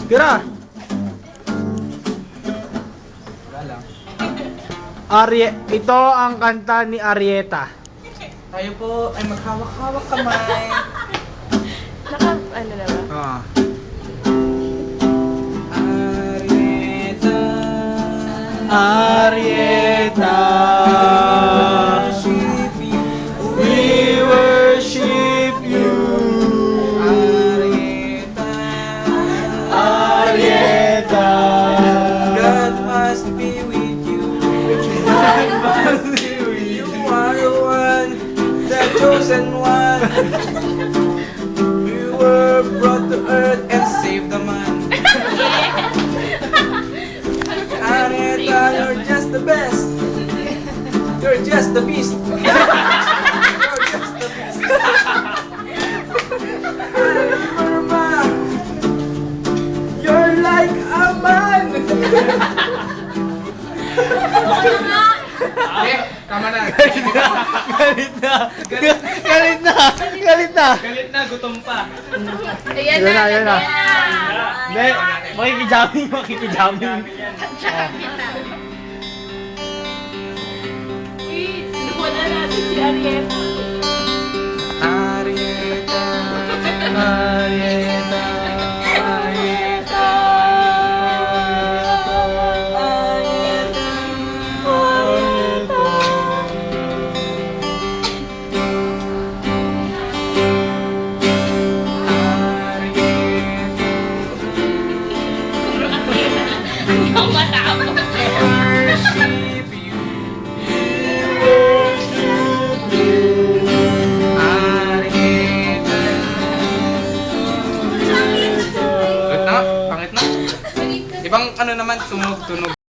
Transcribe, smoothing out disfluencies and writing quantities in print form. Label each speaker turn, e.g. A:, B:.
A: Tira! Ito ang kanta ni Arieta.
B: Tayo po ay maghawak-hawak kamay.
C: Ano na ba?
A: Ah.
B: Arieta,
A: Arieta,
B: worship you.
A: we worship you.
B: Arieta,
A: Arieta,
B: God must be with you.
A: God must be with
B: You
A: you.
B: are the one, the chosen one. You were brought to earth and saved the man. Arieta, you're just the best. You're just the beast. You're just the beast. Irma, you're like a man. Tama na.
A: Galit na! Galit na! Galit na!
B: Galit na, gutom pa.
C: Ayan
A: Yun na, yun na.
C: Ayan
A: Hindi, makikijamming, makikijamming.
C: Sinuha na natin si Arieta.
B: Arieta,
A: Arieta, Arieta,
C: Ayaw matapos.
B: worship you. Arieta. Pangit na? Pangit na? Ibang ano naman, tunog-tunog.